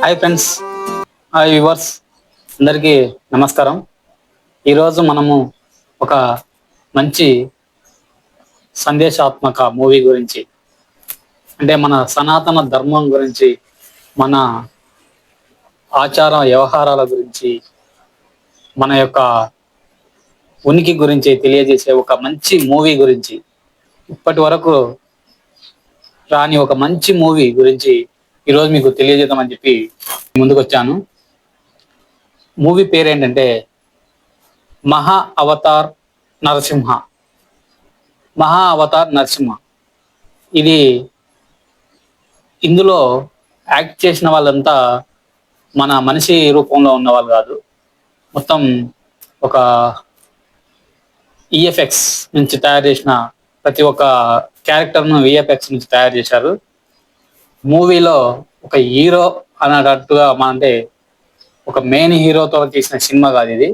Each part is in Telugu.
హాయ్ ఫ్రెండ్స్, హాయ్ వ్యూవర్స్, అందరికీ నమస్కారం. ఈరోజు మనము ఒక మంచి సందేశాత్మక మూవీ గురించి, అంటే మన సనాతన ధర్మం గురించి, మన ఆచార వ్యవహారాల గురించి, మన యొక్క ఉనికి గురించి తెలియజేసే ఒక మంచి మూవీ గురించి, ఇప్పటి వరకు రాని ఒక మంచి మూవీ గురించి ఈరోజు మీకు తెలియజేద్దామని చెప్పి ముందుకు వచ్చాను. మూవీ పేరు ఏంటంటే మహా అవతార్ నరసింహ. మహా అవతార్ నరసింహ. ఇది ఇందులో యాక్ట్ చేసిన వాళ్ళంతా మన మనిషి రూపంలో ఉన్న వాళ్ళు కాదు. మొత్తం ఒక ఈఎఫ్ఎక్స్ నుంచి తయారు చేసిన ప్రతి ఒక్క క్యారెక్టర్ను విఎఫ్ఎక్స్ నుంచి తయారు చేశారు. మూవీలో ఒక హీరో అన్నట్టుగా అంటే ఒక మెయిన్ హీరోతో తీసిన సినిమా కాదు ఇది.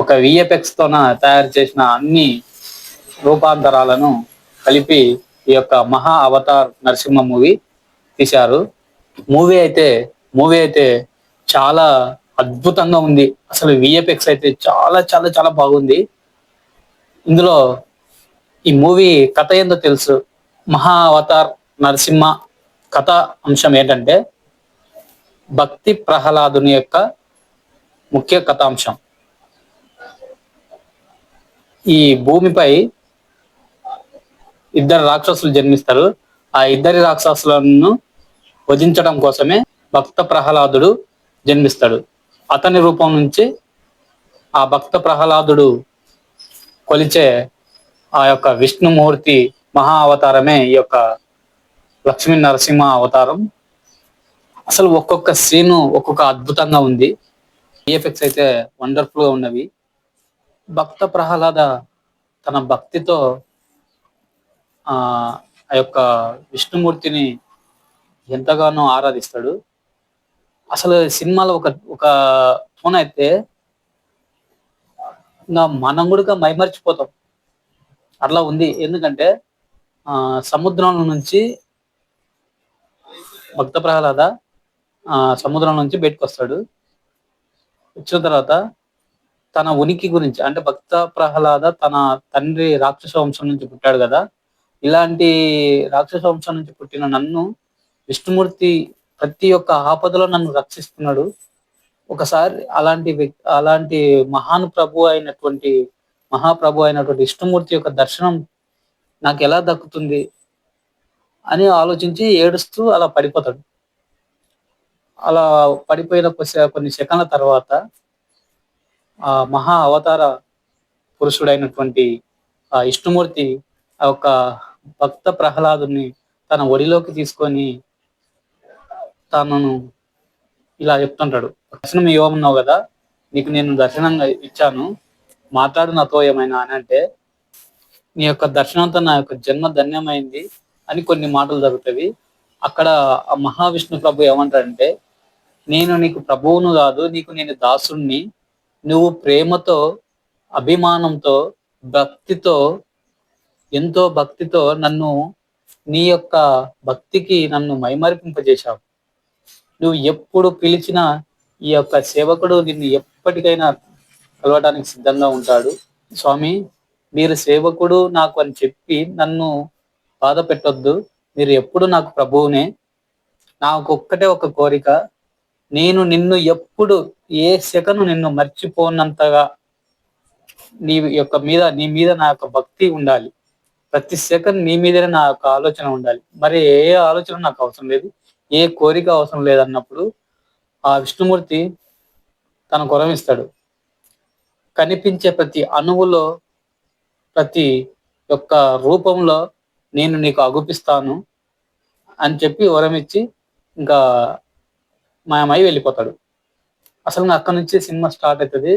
ఒక విఎఫ్ఎక్స్ తోన తయారు చేసిన అన్ని రూపాంతరాలను కలిపి ఈ యొక్క మహా అవతార్ నరసింహ మూవీ తీశారు. మూవీ అయితే చాలా అద్భుతంగా ఉంది. అసలు విఎఫ్ఎక్స్ అయితే చాలా చాలా చాలా బాగుంది. ఇందులో ఈ మూవీ కథ ఏందో తెలుసు. మహా అవతార్ నరసింహ కథ అంశం ఏంటంటే భక్తి ప్రహ్లాదుని యొక్క ముఖ్య కథాంశం. ఈ భూమిపై ఇద్దరు రాక్షసులు జన్మిస్తారు. ఆ ఇద్దరి రాక్షసులను వధించడం కోసమే భక్త ప్రహ్లాదుడు జన్మిస్తాడు. అతని రూపం నుంచి ఆ భక్త ప్రహ్లాదుడు కొలిచే ఆ యొక్క విష్ణుమూర్తి మహా అవతారమే ఈ యొక్క లక్ష్మీ నరసింహ అవతారం. అసలు ఒక్కొక్క సీను ఒక్కొక్క అద్భుతంగా ఉంది. విఎఫ్ఎక్స్ అయితే వండర్ఫుల్ గా ఉన్నవి. భక్త ప్రహ్లాద తన భక్తితో ఆ ఆ యొక్క విష్ణుమూర్తిని ఎంతగానో ఆరాధిస్తాడు. అసలు సినిమాలో ఒక ఒక ఫోన్ అయితే ఇంకా మనం కూడా మైమర్చిపోతాం, అట్లా ఉంది. ఎందుకంటే సముద్రం నుంచి భక్త ప్రహ్లాద సముద్రం నుంచి బయటకు వస్తాడు. వచ్చిన తర్వాత తన ఉనికి గురించి, అంటే భక్త ప్రహ్లాద తన తండ్రి రాక్షస వంశం నుంచి పుట్టాడు కదా, ఇలాంటి రాక్షస వంశం నుంచి పుట్టిన నన్ను విష్ణుమూర్తి ప్రతి ఒక్క ఆపదలో నన్ను రక్షిస్తున్నాడు. ఒకసారి అలాంటి మహాప్రభు అయినటువంటి విష్ణుమూర్తి యొక్క దర్శనం నాకు ఎలా దక్కుతుంది అని ఆలోచించి ఏడుస్తూ అలా పడిపోతాడు. అలా పడిపోయిన కొన్ని సెకండ్ల తర్వాత ఆ మహా అవతార పురుషుడైనటువంటి ఆ విష్ణుమూర్తి ఆ యొక్క భక్త ప్రహ్లాదుని తన ఒడిలోకి తీసుకొని తనను ఇలా చెప్తుంటాడు, దర్శనం ఇవ్వమన్నావు కదా, నీకు నేను దర్శనంగా ఇచ్చాను, మాట్లాడు నాతో ఏమైనా అని. అంటే నీ యొక్క దర్శనంతో నా యొక్క జన్మ ధన్యమైంది అని కొన్ని మాటలు జరుగుతాయి. అక్కడ ఆ మహావిష్ణు ప్రభు ఏమంటాడంటే, నేను నీకు ప్రభువును కాదు, నీకు నేను దాసుణ్ణి. నువ్వు ప్రేమతో, అభిమానంతో, భక్తితో, ఎంతో భక్తితో నన్ను, నీ యొక్క భక్తికి నన్ను మైమరిపింపజేశావు. నువ్వు ఎప్పుడు పిలిచినా ఈ యొక్క సేవకుడు నిన్ను ఎప్పటికైనా కలవడానికి సిద్ధంగా ఉంటాడు. స్వామి, మీరు సేవకుడు నాకు అని చెప్పి నన్ను బాధ పెట్టొద్దు. మీరు ఎప్పుడు నాకు ప్రభువునే. నాకు ఒక్కటే ఒక కోరిక, నేను నిన్ను ఎప్పుడు ఏ సెకను నిన్ను మర్చిపోనంతగా నీ మీద నా యొక్క భక్తి ఉండాలి. ప్రతి సెకండ్ నీ మీదనే నా యొక్క ఆలోచన ఉండాలి. మరి ఏ ఆలోచన నాకు అవసరం లేదు, ఏ కోరిక అవసరం లేదన్నప్పుడు ఆ విష్ణుమూర్తి తన వరమిస్తాడు. కనిపించే ప్రతి అణువులో, ప్రతి యొక్క రూపంలో నేను నీకు అగుపిస్తాను అని చెప్పి వరమిచ్చి ఇంకా మాయమై వెళ్ళిపోతాడు. అసలు అక్కడి నుంచి సినిమా స్టార్ట్ అవుతుంది.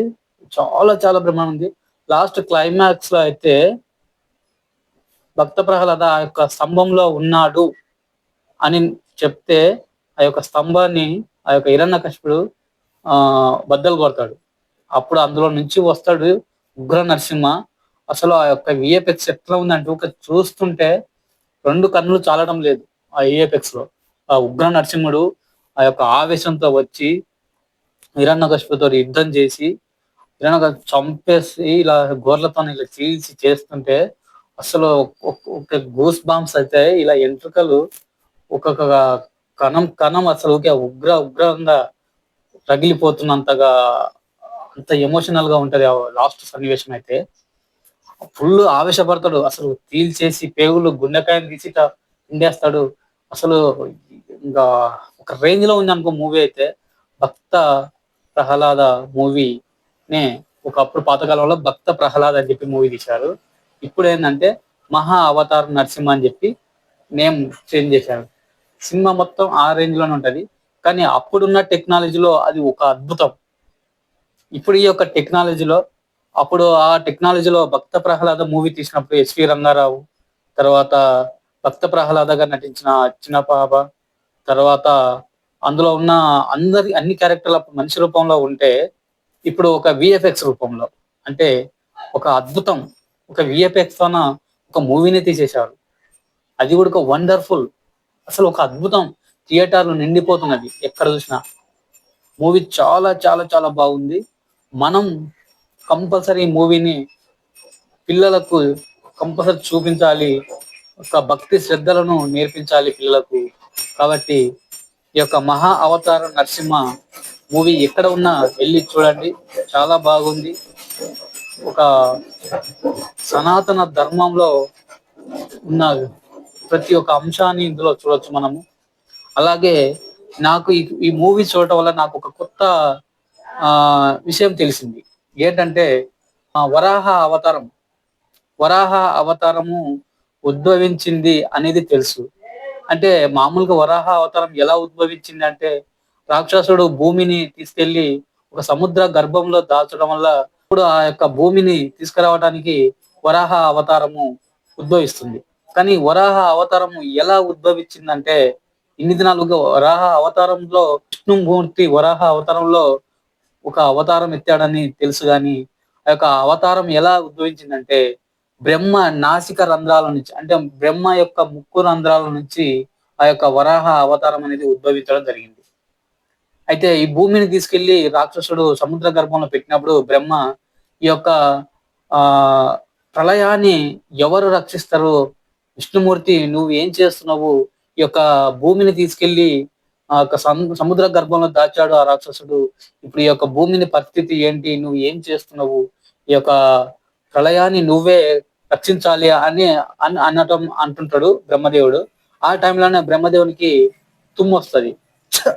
చాలా చాలా బ్రహ్మాండం ఉంది. లాస్ట్ క్లైమాక్స్ లో అయితే భక్త ప్రహ్లాద ఆ యొక్క స్తంభంలో ఉన్నాడు అని చెప్తే ఆ యొక్క స్తంభాన్ని ఆ యొక్క హిరణ్యకశిపుడు బద్దలు కొడతాడు. అప్పుడు అందులో నుంచి వస్తాడు ఉగ్ర నరసింహ. అసలు ఆ యొక్క విఎఫ్ఎక్స్ ఎట్లా ఉందంటే ఒక చూస్తుంటే రెండు కన్నులు చాలడం లేదు. ఆ విఎఫ్ఎక్స్ లో ఆ ఉగ్ర నరసింహుడు ఆ యొక్క ఆవేశంతో వచ్చి హిరణ్యకశిపుతో యుద్ధం చేసి చంపేసి ఇలా గోర్లతో ఇలా చీల్చి చేస్తుంటే అసలు ఒక గూస్ బాంబ్స్ అయితే ఇలా ఎంట్రుకలు ఒక్కొక్క కణం కణం అసలు ఉగ్రంగా రగిలిపోతున్నంతగా అంత ఎమోషనల్ గా ఉంటది ఆ లాస్ట్ సన్నివేశం అయితే. ఫుల్ ఆవేశపడతాడు. అసలు చీల్చేసి పేగులు గుండెకాయని తీసి ఇట్లా పిండేస్తాడు. అసలు ఇంకా ఒక రేంజ్ లో ఉందనుకో మూవీ అయితే. 'భక్త ప్రహ్లాద' మూవీనే ఒకప్పుడు పాతకాలంలో 'భక్త ప్రహ్లాద్' అని చెప్పి మూవీ తీశారు. ఇప్పుడేందంటే 'మహా అవతార్ నరసింహ' అని చెప్పి నేమ్ చేంజ్ చేశారు. సినిమా మొత్తం ఆ రేంజ్ లోనే ఉంటది. కానీ అప్పుడున్న టెక్నాలజీలో అది ఒక అద్భుతం. ఇప్పుడు ఈ యొక్క టెక్నాలజీలో అప్పుడు ఆ టెక్నాలజీలో 'భక్త ప్రహ్లాద' మూవీ తీసినప్పుడు ఎస్‌వి రంగారావు, తర్వాత 'భక్త ప్రహ్లాద'గా నటించిన చిన్న పాప, తర్వాత అందులో ఉన్న అన్ని క్యారెక్టర్‌లు అప్పుడు మనిషి రూపంలో ఉంటే, ఇప్పుడు ఒక వీఎఫ్ఎక్స్ రూపంలో అంటే ఒక అద్భుతం. ఒక వీఎఫ్ఎక్స్‌తోన ఒక మూవీనే తీసేశారు. అది కూడా ఒక వండర్‌ఫుల్. అసలు ఒక అద్భుతం. థియేటర్‌లు నిండిపోతున్నది ఎక్కడ చూసినా. మూవీ చాలా చాలా చాలా బాగుంది. మనం కంపల్సరీ ఈ మూవీని పిల్లలకు కంపల్సరీ చూపించాలి. ఒక భక్తి శ్రద్ధలను నేర్పించాలి పిల్లలకు. కాబట్టి ఈ యొక్క 'మహా అవతార నరసింహ' మూవీ ఎక్కడ ఉన్నా వెళ్లి చూడండి. చాలా బాగుంది. ఒక సనాతన ధర్మంలో ఉన్న ప్రతి ఒక్క అంశాన్ని ఇందులో చూడొచ్చు మనము. అలాగే నాకు ఈ మూవీ చూడటం వల్ల నాకు ఒక కొత్త విషయం తెలిసింది. ఏంటంటే వరాహ అవతారం. వరాహ అవతారము ఉద్భవించింది అనేది తెలుసు. అంటే మామూలుగా వరాహ అవతారం ఎలా ఉద్భవించింది అంటే, రాక్షసుడు భూమిని తీసుకెళ్లి ఒక సముద్ర గర్భంలో దాచడం వల్ల ఇప్పుడు ఆ యొక్క భూమిని తీసుకురావడానికి వరాహ అవతారము ఉద్భవిస్తుంది. కానీ వరాహ అవతారము ఎలా ఉద్భవించిందంటే, ఇన్ని దినాలుగా వరాహ అవతారంలో విష్ణుమూర్తి వరాహ అవతారంలో ఒక అవతారం ఎత్తాడని తెలుసు గాని, ఆ యొక్క అవతారం ఎలా ఉద్భవించిందంటే, బ్రహ్మ నాసిక రంధ్రాల నుంచి అంటే బ్రహ్మ యొక్క ముక్కు రంధ్రాల నుంచి ఆ యొక్క వరాహ అవతారం అనేది ఉద్భవించడం జరిగింది. అయితే ఈ భూమిని తీసుకెళ్లి రాక్షసుడు సముద్ర గర్భంలో పెట్టినప్పుడు బ్రహ్మ ఈ యొక్క ఆహ్, ప్రళయాన్ని ఎవరు రక్షిస్తారు? విష్ణుమూర్తి నువ్వు ఏం చేస్తున్నావు? ఈ యొక్క భూమిని తీసుకెళ్లి ఆ యొక్క సముద్ర గర్భంలో దాచాడు ఆ రాక్షసుడు. ఇప్పుడు ఈ యొక్క భూమిని పరిస్థితి ఏంటి? నువ్వు ఏం చేస్తున్నావు? ఈ యొక్క ప్రళయాన్ని నువ్వే రక్షించాలి అని అనటం అంటుంటాడు బ్రహ్మదేవుడు. ఆ టైంలోనే బ్రహ్మదేవునికి తుమ్మొస్తది.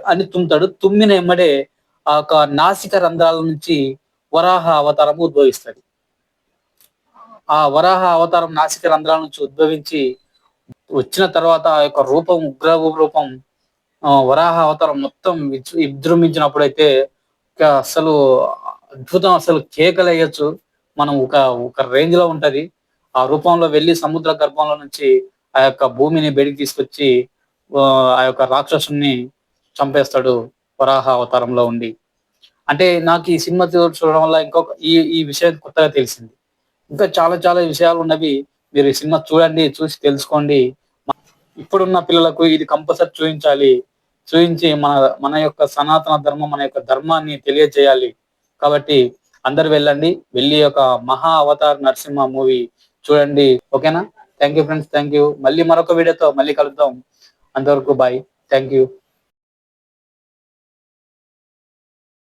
అని తుమ్ముతాడు. తుమ్మిన ఎమ్మడే ఆ యొక్క నాసిక రంధ్రాల నుంచి వరాహ అవతారం ఉద్భవిస్తది. ఆ వరాహ అవతారం నాసిక రంధ్రాల నుంచి ఉద్భవించి వచ్చిన తర్వాత ఆ యొక్క రూపం ఉగ్ర రూపం వరాహ అవతారం మొత్తం విజృంభించినప్పుడైతే ఇక అసలు అద్భుతం. అసలు కేకలేయొచ్చు. మనం ఒక ఒక రేంజ్ లో ఉంటది. ఆ రూపంలో వెళ్లి సముద్ర గర్భంలో నుంచి ఆ యొక్క భూమిని బయటికి తీసుకొచ్చి ఆ యొక్క రాక్షసుని చంపేస్తాడు వరాహ అవతారంలో ఉండి. అంటే నాకు ఈ సినిమా చూడడం వల్ల ఇంకొక ఈ విషయం కొత్తగా తెలిసింది. ఇంకా చాలా చాలా విషయాలు ఉన్నవి. మీరు ఈ సినిమా చూడండి. చూసి తెలుసుకోండి. ఇప్పుడున్న పిల్లలకు ఇది కంపల్సరీ చూయించాలి. చూయించి మన మన యొక్క సనాతన ధర్మం, మన యొక్క ధర్మాన్ని తెలియజేయాలి. కాబట్టి అందరూ వెళ్ళండి. వెళ్లి ఒక 'మహా అవతార్ నరసింహ' మూవీ చూడండి. ఓకేనా? Thank you friends. Thank you. మళ్ళీ మరొక వీడియోతో మళ్ళీ కలుద్దాం. అంతవరకు బాయ్. Thank you.